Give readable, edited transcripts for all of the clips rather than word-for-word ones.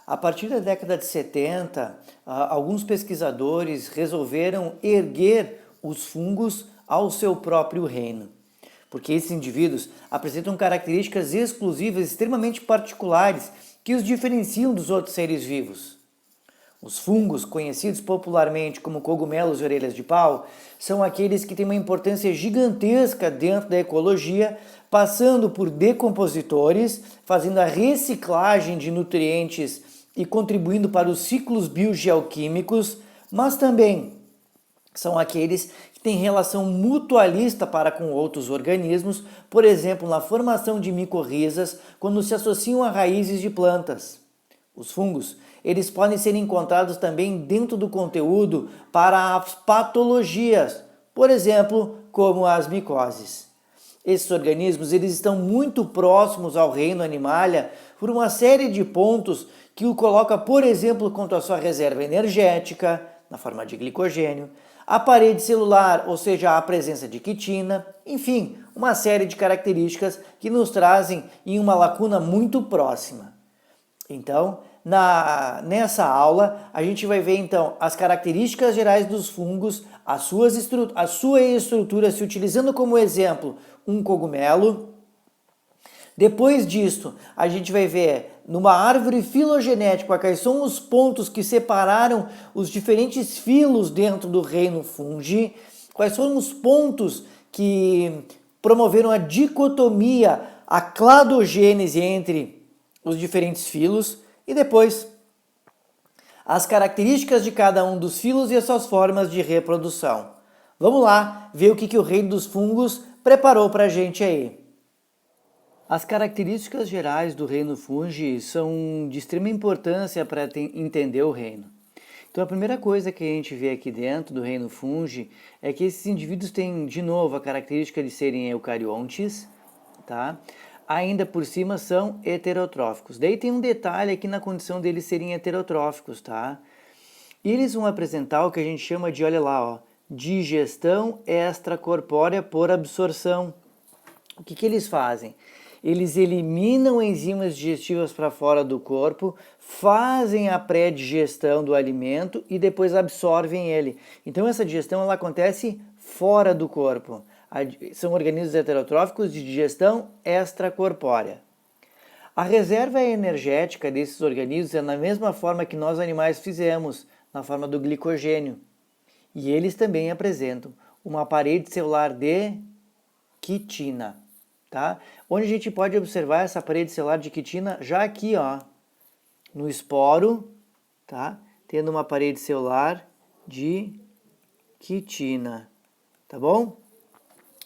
A partir da década de 70, alguns pesquisadores resolveram erguer os fungos ao seu próprio reino, porque esses indivíduos apresentam características exclusivas extremamente particulares que os diferenciam dos outros seres vivos. Os fungos, conhecidos popularmente como cogumelos de orelhas de pau, são aqueles que têm uma importância gigantesca dentro da ecologia, passando por decompositores, fazendo a reciclagem de nutrientes e contribuindo para os ciclos biogeoquímicos, mas também são aqueles que têm relação mutualista para com outros organismos, por exemplo, na formação de micorrizas, quando se associam a raízes de plantas. Os fungos, eles podem ser encontrados também dentro do conteúdo para as patologias, por exemplo, como as micoses. Esses organismos, eles estão muito próximos ao reino animalia por uma série de pontos que o coloca, por exemplo, quanto à sua reserva energética, na forma de glicogênio, a parede celular, ou seja, a presença de quitina, enfim, uma série de características que nos trazem em uma lacuna muito próxima. Então, nessa aula, a gente vai ver então as características gerais dos fungos, a sua estrutura, se utilizando como exemplo um cogumelo. Depois disso, a gente vai ver numa árvore filogenética quais são os pontos que separaram os diferentes filos dentro do reino fungi, quais foram os pontos que promoveram a dicotomia, a cladogênese entre os diferentes filos, e depois as características de cada um dos filos e as suas formas de reprodução. Vamos lá ver o que o reino dos fungos preparou para a gente aí. As características gerais do reino fungi são de extrema importância para entender o reino. Então a primeira coisa que a gente vê aqui dentro do reino fungi é que esses indivíduos têm, de novo, a característica de serem eucariontes, tá? Ainda por cima são heterotróficos. Daí tem um detalhe aqui na condição deles serem heterotróficos, tá? E eles vão apresentar o que a gente chama de, olha lá, ó, digestão extracorpórea por absorção. O que eles fazem? Eles eliminam enzimas digestivas para fora do corpo, fazem a pré-digestão do alimento e depois absorvem ele. Então essa digestão ela acontece fora do corpo. São organismos heterotróficos de digestão extracorpórea. A reserva energética desses organismos é na mesma forma que nós animais fizemos, na forma do glicogênio. E eles também apresentam uma parede celular de quitina, tá? Onde a gente pode observar essa parede celular de quitina já aqui, ó, no esporo, tá? Tendo uma parede celular de quitina, tá bom?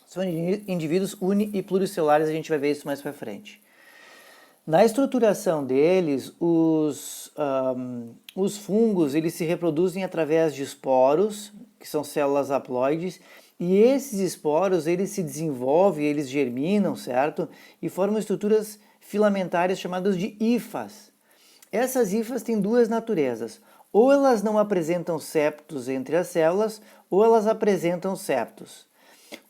São indivíduos uni- e pluricelulares, a gente vai ver isso mais para frente. Na estruturação deles, os fungos eles se reproduzem através de esporos, que são células haploides, e esses esporos eles se desenvolvem, eles germinam, certo? E formam estruturas filamentárias chamadas de hifas. Essas hifas têm duas naturezas. Ou elas não apresentam septos entre as células, ou elas apresentam septos.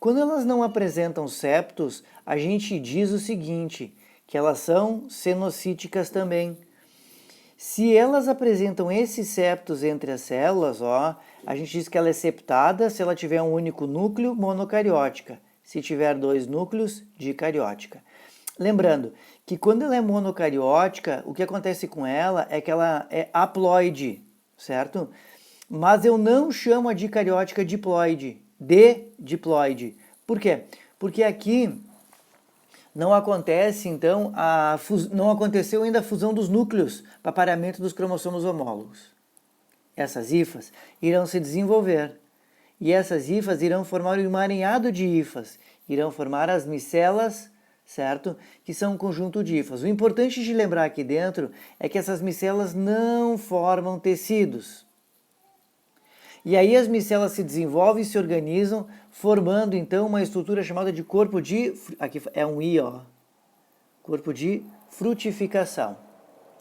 Quando elas não apresentam septos, a gente diz o seguinte, que elas são cenocíticas também. Se elas apresentam esses septos entre as células, ó, a gente diz que ela é septada se ela tiver um único núcleo, monocariótica. Se tiver dois núcleos, dicariótica. Lembrando que quando ela é monocariótica, o que acontece com ela é que ela é haploide, certo? Mas eu não chamo a dicariótica diploide, de diploide. Por quê? Porque aqui não acontece, então, não aconteceu ainda a fusão dos núcleos para pareamento dos cromossomos homólogos. Essas hifas irão se desenvolver. E essas hifas irão formar um emaranhado de hifas. Irão formar as micelas, certo? Que são um conjunto de hifas. O importante de lembrar aqui dentro é que essas micelas não formam tecidos. E aí as micelas se desenvolvem e se organizam, formando então uma estrutura chamada de corpo de... Aqui é um I, ó. Corpo de frutificação,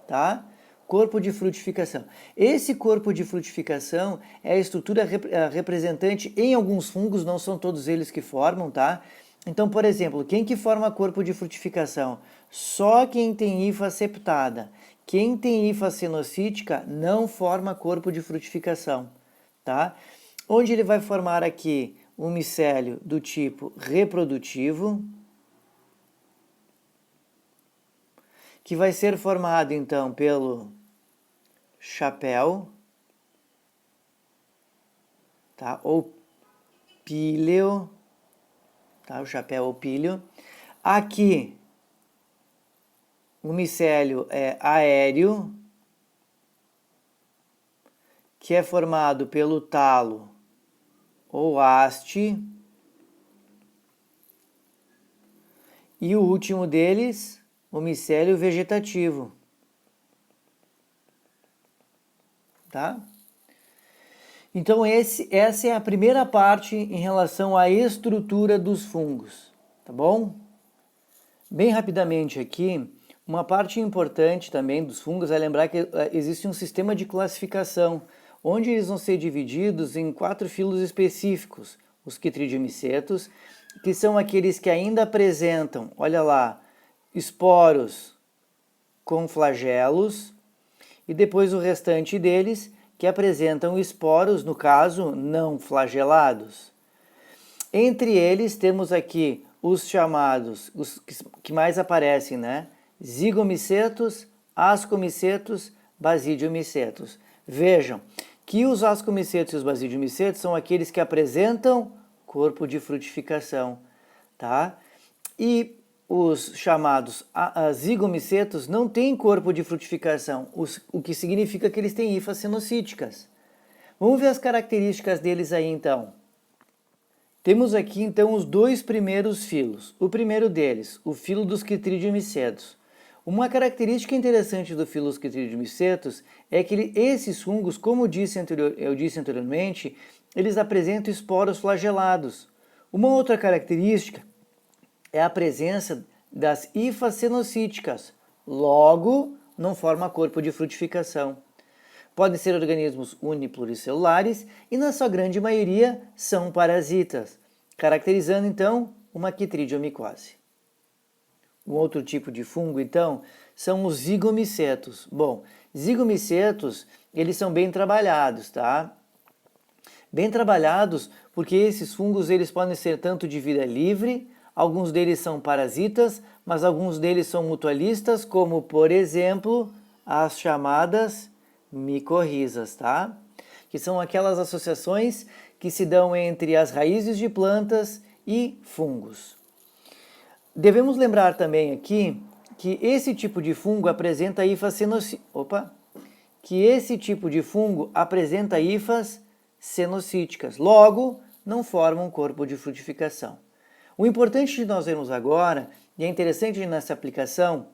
tá? Corpo de frutificação. Esse corpo de frutificação é a estrutura representante em alguns fungos, não são todos eles que formam, tá? Então, por exemplo, quem que forma corpo de frutificação? Só quem tem hifa septada. quem tem hifa cenocítica não forma corpo de frutificação, tá? Onde ele vai formar aqui um micélio do tipo reprodutivo, que vai ser formado então pelo chapéu, tá? Ou píleo, tá? O chapéu ou píleo. Aqui o micélio é aéreo, que é formado pelo talo ou haste. E o último deles, o micélio vegetativo. Tá? Então essa é a primeira parte em relação à estrutura dos fungos, tá bom? Bem rapidamente aqui, uma parte importante também dos fungos é lembrar que existe um sistema de classificação, onde eles vão ser divididos em 4 filos específicos, os Chytridiomycetos, que são aqueles que ainda apresentam, olha lá, esporos com flagelos, e depois o restante deles que apresentam esporos, no caso, não flagelados. Entre eles temos aqui os chamados, os que mais aparecem, né? Zigomycetos, ascomycetos, basidiomycetos. Vejam que os ascomycetos e os basidiomycetos são aqueles que apresentam corpo de frutificação, tá? E os chamados zigomycetos não têm corpo de frutificação, o que significa que eles têm hifas cenocíticas. Vamos ver as características deles aí então. Temos aqui então os 2 primeiros filos. O primeiro deles, o filo dos Chytridiomycetos. Uma característica interessante do filo dos Chytridiomycetos é que esses fungos, como eu disse anteriormente, eles apresentam esporos flagelados. Uma outra característica é a presença das hifas cenocíticas, logo não forma corpo de frutificação. Podem ser organismos unipluricelulares e, na sua grande maioria, são parasitas, caracterizando então uma chytridiomicose. Um outro tipo de fungo, então, são os zigomycetos. Bom, zigomycetos, eles são bem trabalhados, tá? Bem trabalhados porque esses fungos eles podem ser tanto de vida livre, alguns deles são parasitas, mas alguns deles são mutualistas, como, por exemplo, as chamadas micorrizas, tá? Que são aquelas associações que se dão entre as raízes de plantas e fungos. Devemos lembrar também aqui que esse tipo de fungo apresenta hifas cenocíticas, logo não formam corpo de frutificação. O importante de nós vermos agora, e é interessante nessa aplicação,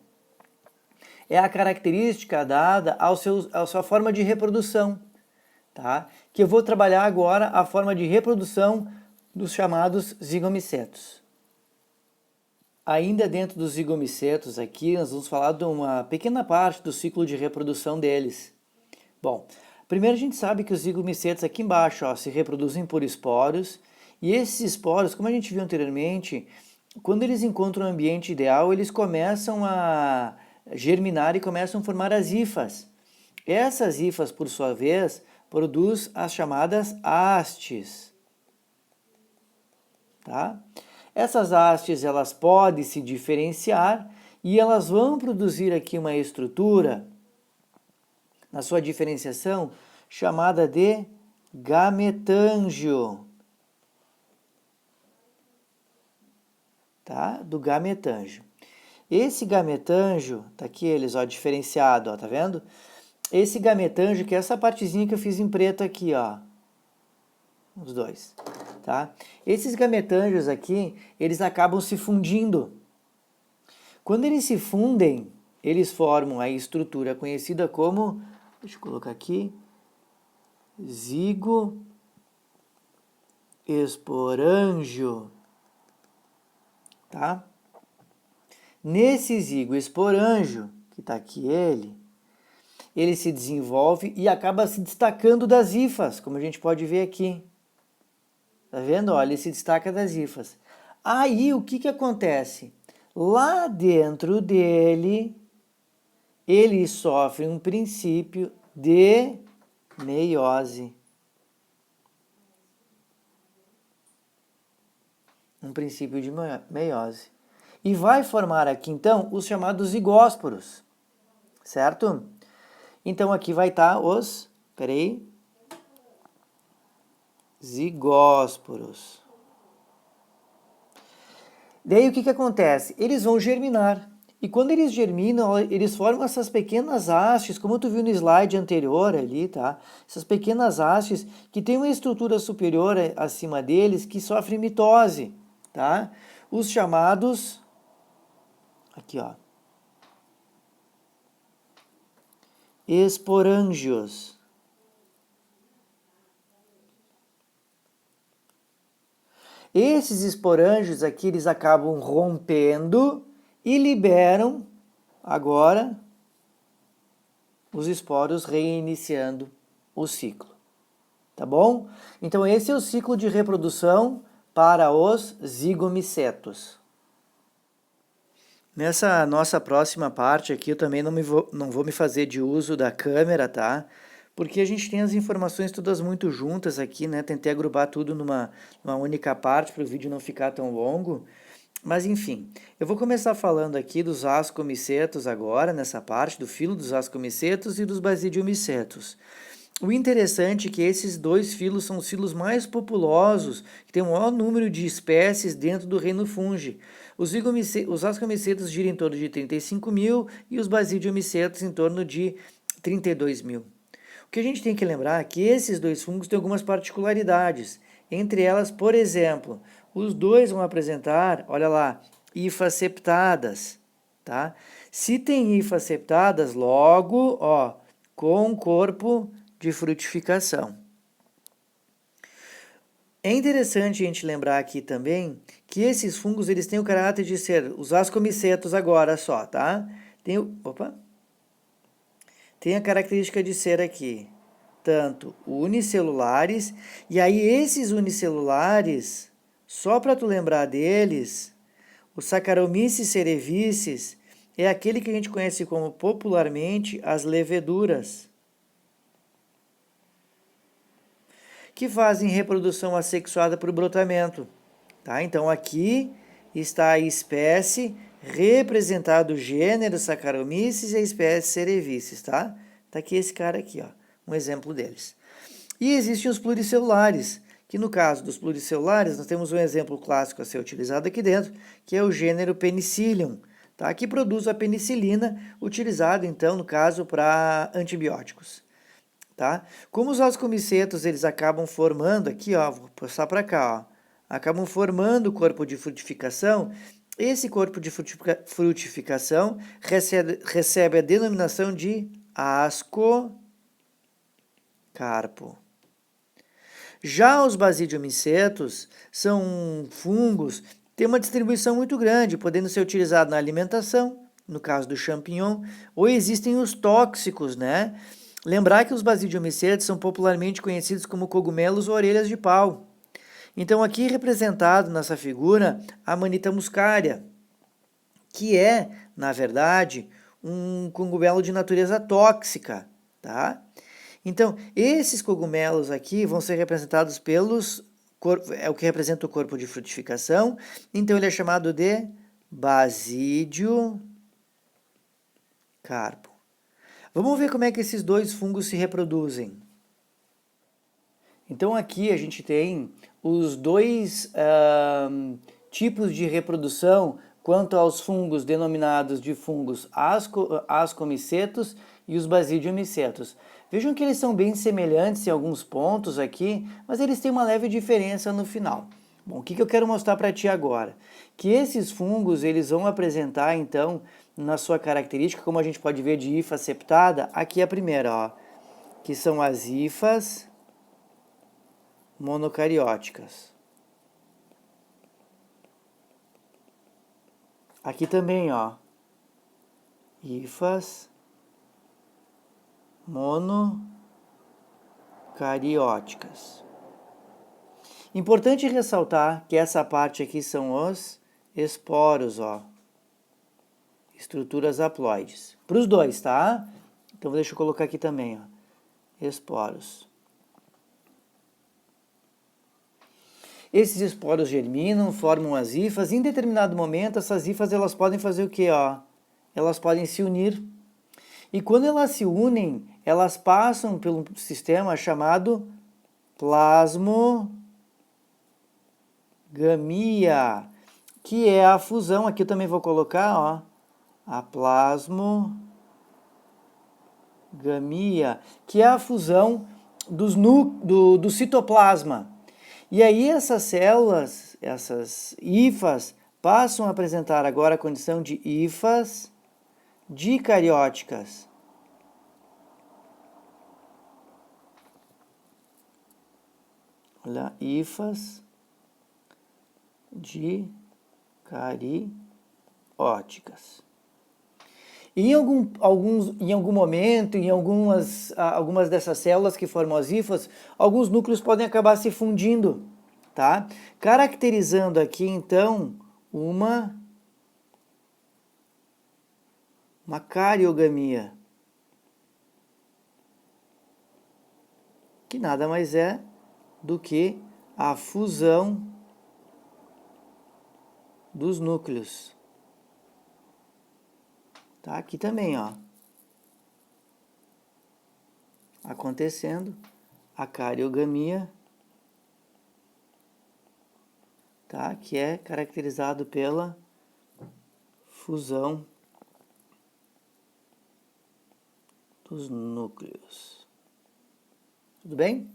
é a característica dada à sua forma de reprodução, tá? Que eu vou trabalhar agora a forma de reprodução dos chamados zigomycetos. Ainda dentro dos zigomycetos aqui, nós vamos falar de uma pequena parte do ciclo de reprodução deles. Bom, primeiro a gente sabe que os zigomycetos aqui embaixo se reproduzem por esporos, e esses esporos, como a gente viu anteriormente, quando eles encontram um ambiente ideal, eles começam a germinar e começam a formar as hifas. Essas hifas, por sua vez, produzem as chamadas hastes. Tá? Essas hastes elas podem se diferenciar e elas vão produzir aqui uma estrutura, na sua diferenciação, chamada de gametângio. Tá? Do gametângio. Esse gametângio, tá aqui eles, ó, diferenciado, ó, tá vendo? Esse gametângio, que é essa partezinha que eu fiz em preto aqui, ó. Os dois, tá? Esses gametângios aqui, eles acabam se fundindo. Quando eles se fundem, eles formam a estrutura conhecida como, deixa eu colocar aqui, zigoesporângio, tá? Nesse zigoesporângio, que está aqui ele se desenvolve e acaba se destacando das hifas, como a gente pode ver aqui. Tá vendo? Olha, ele se destaca das hifas. Aí, o que acontece? Lá dentro dele, ele sofre um princípio de meiose. Um princípio de meiose. E vai formar aqui, então, os chamados zigósporos, certo? Então, aqui vai estar os, zigósporos. Daí, o que acontece? Eles vão germinar. E quando eles germinam, eles formam essas pequenas hastes, como tu viu no slide anterior ali, tá? Essas pequenas hastes que têm uma estrutura superior acima deles que sofrem mitose, tá? Os chamados, aqui ó, esporângios. Esses esporângios aqui, eles acabam rompendo e liberam agora os esporos, reiniciando o ciclo. Tá bom? Então esse é o ciclo de reprodução para os zigomicetos. Nessa nossa próxima parte aqui, eu também não vou me fazer de uso da câmera, tá? Porque a gente tem as informações todas muito juntas aqui, né? Tentei agrupar tudo numa única parte para o vídeo não ficar tão longo. Mas enfim, eu vou começar falando aqui dos ascomicetos agora, nessa parte, do filo dos ascomicetos e dos basidiomicetos. O interessante é que esses dois filos são os filos mais populosos, que tem o maior número de espécies dentro do reino fungi. Os ascomicetos giram em torno de 35 mil e os basidiomicetos em torno de 32 mil. O que a gente tem que lembrar é que esses dois fungos têm algumas particularidades. Entre elas, por exemplo, os dois vão apresentar, olha lá, hifas septadas, tá? Se tem hifas septadas, logo, ó, com corpo de frutificação. É interessante a gente lembrar aqui também que esses fungos eles têm o caráter de ser os ascomicetos agora só, tá? Tem a característica de ser aqui tanto unicelulares, e aí esses unicelulares, só para tu lembrar deles, o Saccharomyces cerevisiae é aquele que a gente conhece como popularmente as leveduras, que fazem reprodução assexuada por brotamento. Tá? Então aqui está a espécie representada, o gênero Saccharomyces e a espécie cerevisiae, tá? Tá aqui esse cara aqui, ó, um exemplo deles. E existem os pluricelulares, que no caso dos pluricelulares, nós temos um exemplo clássico a ser utilizado aqui dentro, que é o gênero Penicillium, tá? Que produz a penicilina, utilizado então, no caso, para antibióticos. Tá? Como os ascomicetos eles acabam formando, aqui ó, vou passar para cá, ó, acabam formando o corpo de frutificação, esse corpo de frutificação recebe a denominação de ascocarpo. Já os basidiomicetos são fungos que têm uma distribuição muito grande, podendo ser utilizados na alimentação, no caso do champignon, ou existem os tóxicos, né? Lembrar que os basidiomicetos são popularmente conhecidos como cogumelos ou orelhas de pau. Então aqui representado nessa figura a Amanita muscaria, que é, na verdade, um cogumelo de natureza tóxica, tá? Então, esses cogumelos aqui vão ser representados pelos, é o que representa o corpo de frutificação, então ele é chamado de basidiocarpo. Vamos ver como é que esses dois fungos se reproduzem. Então aqui a gente tem os dois tipos de reprodução quanto aos fungos denominados de fungos ascomicetos e os basidiomicetos. Vejam que eles são bem semelhantes em alguns pontos aqui, mas eles têm uma leve diferença no final. Bom, o que eu quero mostrar para ti agora? Que esses fungos eles vão apresentar então na sua característica, como a gente pode ver de hifa septada, aqui é a primeira, ó, que são as hifas monocarióticas. Aqui também, ó, hifas monocarióticas. Importante ressaltar que essa parte aqui são os esporos, ó. estruturas haploides. Para os dois, tá? Então deixa eu colocar aqui também, ó, esporos. Esses esporos germinam, formam as hifas. Em determinado momento, essas hifas elas podem fazer o quê? Ó? Elas podem se unir. E quando elas se unem, elas passam pelo sistema chamado plasmogamia, que é a fusão. Aqui eu também vou colocar, ó, a plasmogamia, que é a fusão do citoplasma. E aí essas células, essas hifas, passam a apresentar agora a condição de hifas dicarióticas. Olha, hifas dicarióticas. E em algum momento, em algumas dessas células que formam as hifas, alguns núcleos podem acabar se fundindo, tá? Caracterizando aqui, então, uma cariogamia, que nada mais é do que a fusão dos núcleos. Tá aqui também, ó, acontecendo a cariogamia, tá? Que é caracterizado pela fusão dos núcleos. Tudo bem?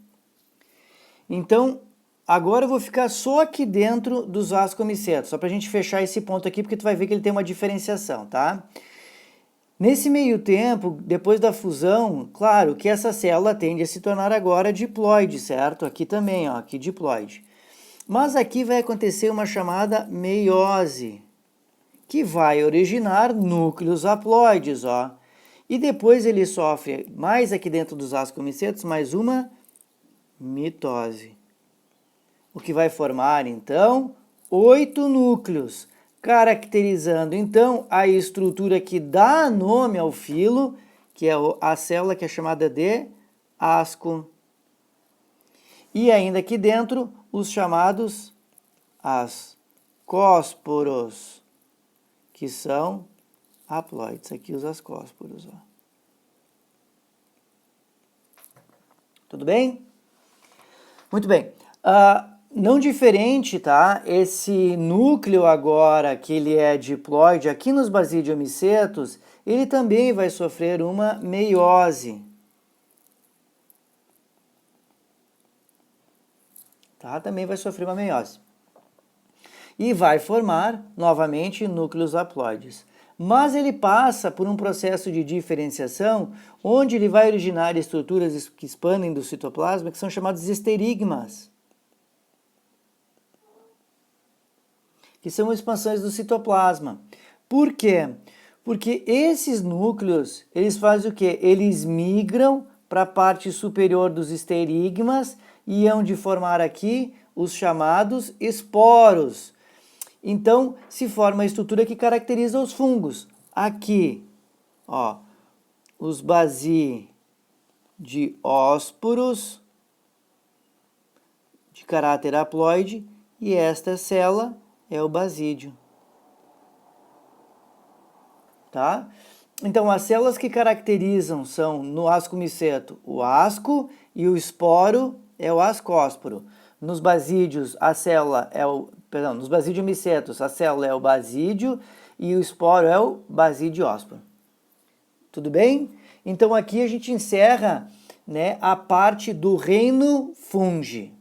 Então, agora eu vou ficar só aqui dentro dos ascomicetos, só para a gente fechar esse ponto aqui, porque tu vai ver que ele tem uma diferenciação, tá? Nesse meio tempo, depois da fusão, claro que essa célula tende a se tornar agora diploide, certo? Aqui também, ó, aqui diploide. Mas aqui vai acontecer uma chamada meiose, que vai originar núcleos haploides, ó. E depois ele sofre, mais aqui dentro dos ascomicetos, mais uma mitose. O que vai formar, então, 8 núcleos, caracterizando, então, a estrutura que dá nome ao filo, que é a célula que é chamada de asco. E ainda aqui dentro, os chamados ascósporos, que são haploides. Aqui os ascósporos, ó. Tudo bem? Muito bem. Não diferente, tá? Esse núcleo agora, que ele é diploide, aqui nos basidiomicetos, ele também vai sofrer uma meiose. Tá? Também vai sofrer uma meiose. E vai formar, novamente, núcleos haploides. Mas ele passa por um processo de diferenciação, onde ele vai originar estruturas que expandem do citoplasma, que são chamadas esterigmas, que são expansões do citoplasma. Por quê? Porque esses núcleos, eles fazem o quê? Eles migram para a parte superior dos esterigmas e hão de formar aqui os chamados esporos. Então, se forma a estrutura que caracteriza os fungos. Aqui, ó, os basidiósporos de caráter haploide, e esta célula é o basídio. Tá? Então, as células que caracterizam são, no ascomiceto, o asco, e o esporo é o ascósporo. Nos basídios, a célula é o... Perdão, nos basidiomicetos, a célula é o basídio e o esporo é o basidiósporo. Tudo bem? Então, aqui a gente encerra, né, a parte do reino fungi.